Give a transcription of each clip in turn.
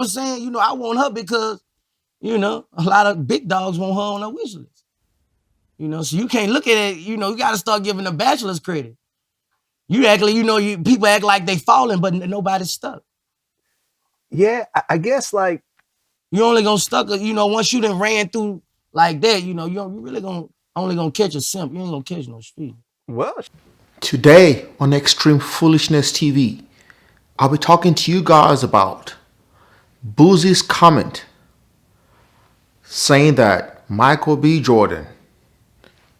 I'm saying, I want her because, a lot of big dogs want her on their wish list. So you can't look at it, you got to start giving the bachelors credit. You act like, people act like they falling, but nobody's stuck. Yeah, I guess like You only gonna stuck, once you done ran through like that, you really only gonna catch a simp. You ain't gonna catch no street. well, Today on Extreme Foolishness TV, I'll be talking to you guys about Boosie's comment saying that Michael B. Jordan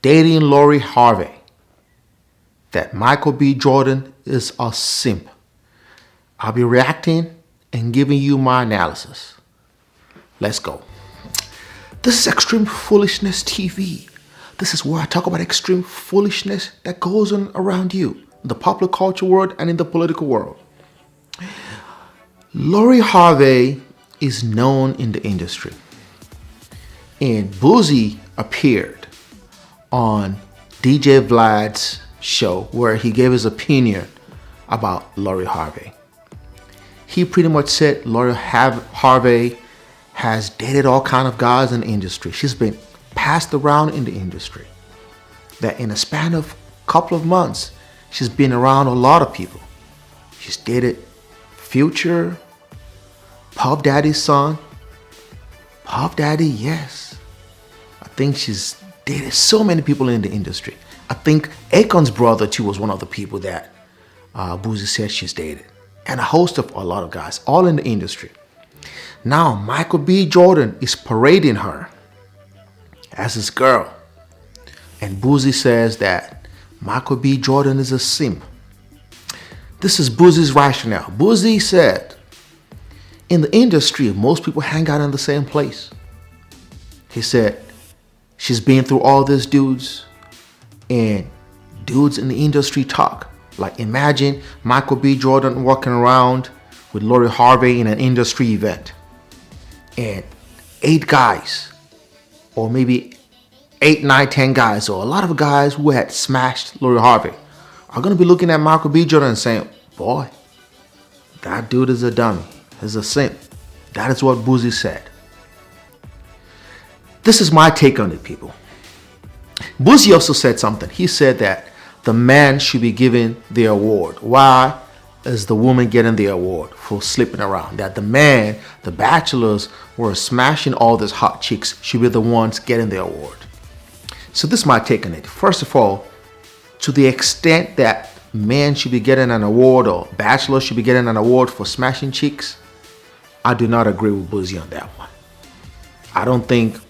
dating Lori Harvey, that Michael B. Jordan is a simp. I'll be reacting and giving you my analysis. Let's go. This is Extreme Foolishness TV. This is where I talk about extreme foolishness that goes on around you, in the popular culture world and in the political world. Lori Harvey is known in the industry. And Boosie appeared on DJ Vlad's show where he gave his opinion about Lori Harvey. He pretty much said Lori Harvey has dated all kind of guys in the industry. She's been passed around in the industry. That in a span of a couple of months, she's been around a lot of people. She's dated Future, Puff Daddy's son. Puff Daddy, yes. I think she's dated so many people in the industry. I think Akon's brother too was one of the people that Boosie said she's dated. And a host of a lot of guys, all in the industry. Now, Michael B. Jordan is parading her as his girl. And Boosie says that Michael B. Jordan is a simp. This is Boosie's rationale. Boosie said, in the industry, most people hang out in the same place. He said, she's been through all these dudes, and dudes in the industry talk. Like imagine Michael B. Jordan walking around with Lori Harvey in an industry event. And 8 guys, or maybe 8, 9, 10 guys, or a lot of guys who had smashed Lori Harvey are going to be looking at Michael B. Jordan and saying, boy, that dude is a dummy. He's a simp. That is what Boosie said. This is my take on it, people. Boosie also said something. He said that the man should be given the award. Why is the woman getting the award for sleeping around? That the man, the bachelors were smashing all these hot chicks should be the ones getting the award. So this is my take on it. First of all, to the extent that men should be getting an award or bachelors should be getting an award for smashing chicks, I do not agree with Boosie on that one. I don't think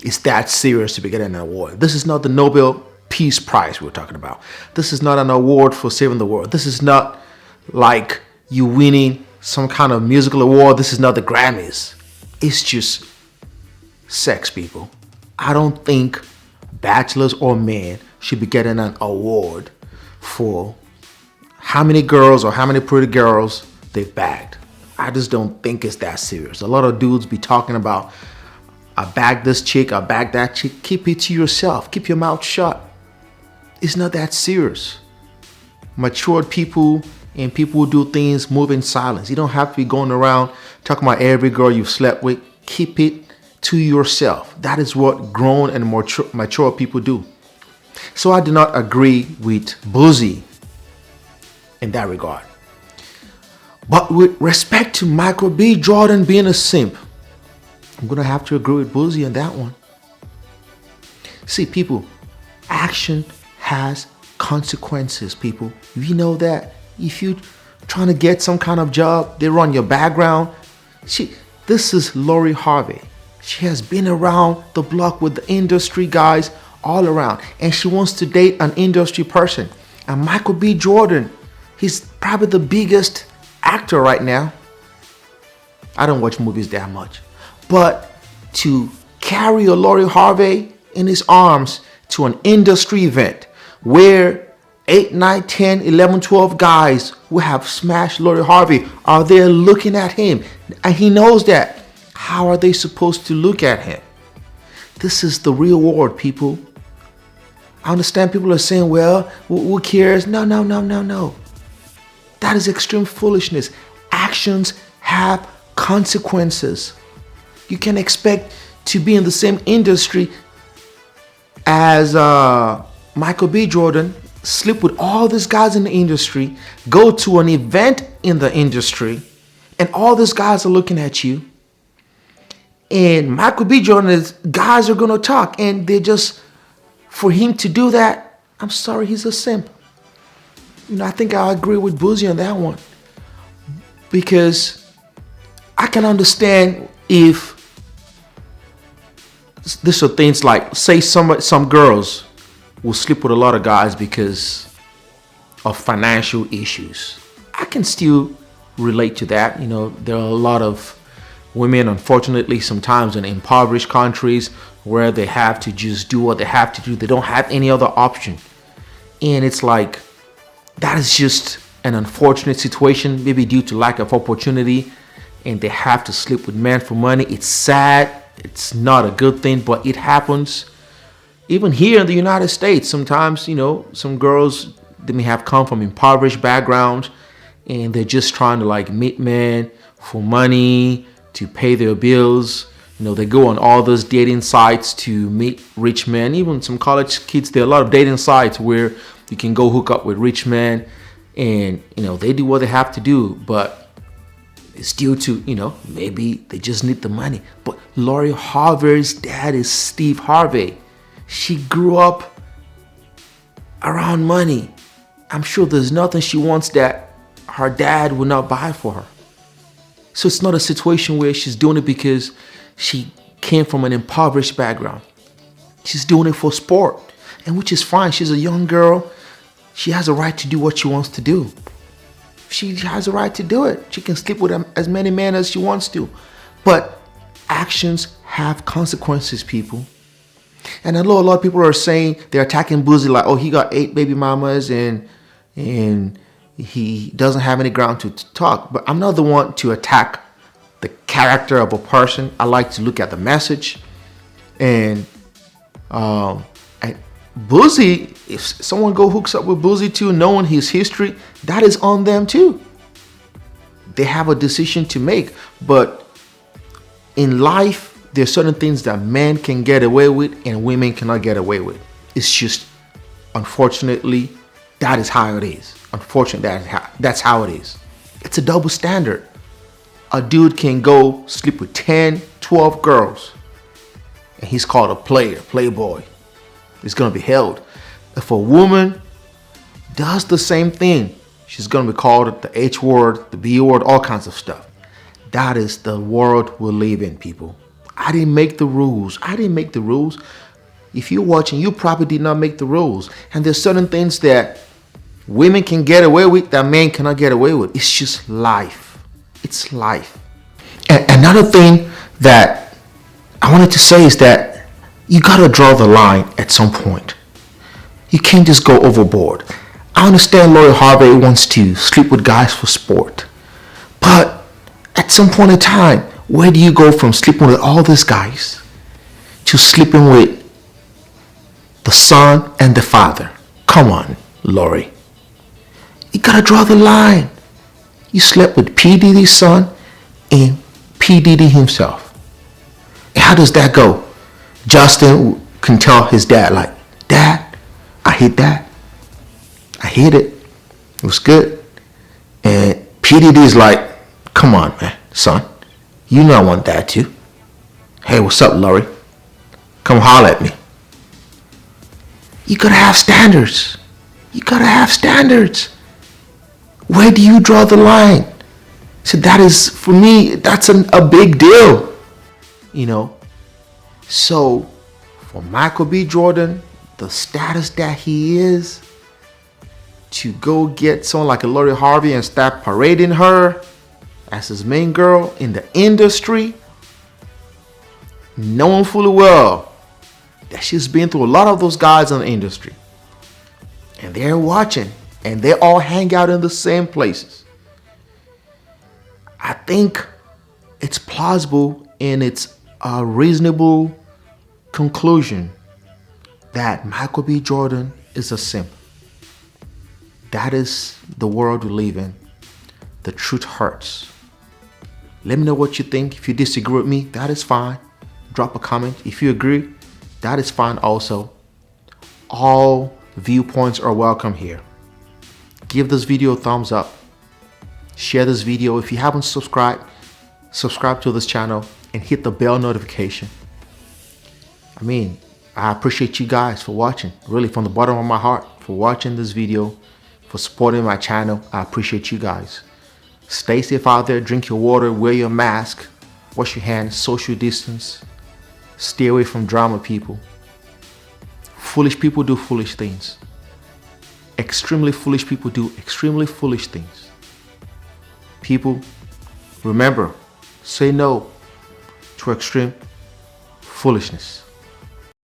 it's that serious to be getting an award. This is not the Nobel Peace Prize we're talking about. This is not an award for saving the world. This is not like you winning some kind of musical award. This is not the Grammys. It's just sex, people. I don't think bachelors or men should be getting an award for how many girls or how many pretty girls they've bagged. I just don't think it's that serious. A lot of dudes be talking about, I bagged this chick, I bagged that chick. Keep it to yourself. Keep your mouth shut. It's not that serious. Matured people and people who do things move in silence. You don't have to be going around talking about every girl you've slept with. Keep it to yourself. That is what grown and mature people do. So I do not agree with Boosie in that regard. But with respect to Michael B. Jordan being a simp, I'm going to have to agree with Boosie on that one. See, people, action has consequences, people. You know that. If you're trying to get some kind of job, they run your background. This is Lori Harvey. She has been around the block with the industry guys all around. And she wants to date an industry person. And Michael B. Jordan, he's probably the biggest actor right now. I don't watch movies that much. But to carry a Lori Harvey in his arms to an industry event where 8, 9, 10, 11, 12 guys who have smashed Lori Harvey are there looking at him. And he knows that. How are they supposed to look at him? This is the real world, people. I understand people are saying, well, who cares? No. That is extreme foolishness. Actions have consequences. You can expect to be in the same industry as Michael B. Jordan, sleep with all these guys in the industry, go to an event in the industry, and all these guys are looking at you. And Michael B. Jordan's guys are going to talk, and they just, for him to do that, I'm sorry, he's a simp. I think I agree with Boosie on that one. Because I can understand if this are things like, say some girls will sleep with a lot of guys because of financial issues. I can still relate to that. There are a lot of women, unfortunately, sometimes in impoverished countries where they have to just do what they have to do. They don't have any other option. And it's like, that is just an unfortunate situation, maybe due to lack of opportunity, and they have to sleep with men for money. It's sad. It's not a good thing, but it happens. Even here in the United States, sometimes, some girls, they may have come from impoverished backgrounds, and they're just trying to meet men for money, to pay their bills. They go on all those dating sites to meet rich men. Even some college kids, there are a lot of dating sites where you can go hook up with rich men, and they do what they have to do, but it's due to maybe they just need the money. But Lori Harvey's dad is Steve Harvey. She grew up around money. I'm sure there's nothing she wants that her dad would not buy for her. So it's not a situation where she's doing it because she came from an impoverished background. She's doing it for sport, and which is fine. She's a young girl. She has a right to do what she wants to do. She has a right to do it. She can sleep with as many men as she wants to. But actions have consequences, people. And I know a lot of people are saying, they're attacking Boosie like, oh, he got 8 baby mamas and he doesn't have any ground to talk. But I'm not the one to attack the character of a person. I like to look at the message. And Boosie, if someone hooks up with Boosie too, knowing his history, that is on them too. They have a decision to make. But in life, there's certain things that men can get away with and women cannot get away with. It's just, unfortunately, that is how it is. Unfortunately, that's how it is. It's a double standard. A dude can go sleep with 10, 12 girls, and he's called a playboy. It's going to be held. If a woman does the same thing, she's going to be called the H word, the B word, all kinds of stuff. That is the world we live in, people. I didn't make the rules. If you're watching, you probably did not make the rules. And there's certain things that women can get away with that men cannot get away with. It's just life. It's life. And another thing that I wanted to say is that you got to draw the line at some point. You can't just go overboard. I understand Lori Harvey wants to sleep with guys for sport. But at some point in time, where do you go from sleeping with all these guys to sleeping with the son and the father? Come on, Lori. You got to draw the line. You slept with P. Diddy's son and P. Diddy himself. And how does that go? Justin can tell his dad, like, Dad, I hit that. I hit it. It was good. And P. Diddy's like, come on, man, son. You know I want that too. Hey, what's up, Lori? Come holler at me. You gotta have standards. Where do you draw the line? So that is, for me, that's a big deal. So for Michael B. Jordan, the status that he is, to go get someone like a Lori Harvey and start parading her as his main girl in the industry, knowing fully well that she's been through a lot of those guys in the industry. And they're watching, and they all hang out in the same places. I think it's plausible and it's a reasonable conclusion that Michael B. Jordan is a simp. That is the world we live in. The truth hurts. Let me know what you think. If you disagree with me, that is fine. Drop a comment. If you agree, that is fine also. All viewpoints are welcome here. Give this video a thumbs up. Share this video. If you haven't subscribed, subscribe to this channel and hit the bell notification. I mean, I appreciate you guys for watching, really from the bottom of my heart, for watching this video, for supporting my channel. I appreciate you guys. Stay safe out there, drink your water, wear your mask, wash your hands, social distance. Stay away from drama, people. Foolish people do foolish things. Extremely foolish people do extremely foolish things. People, remember, say no to extreme foolishness.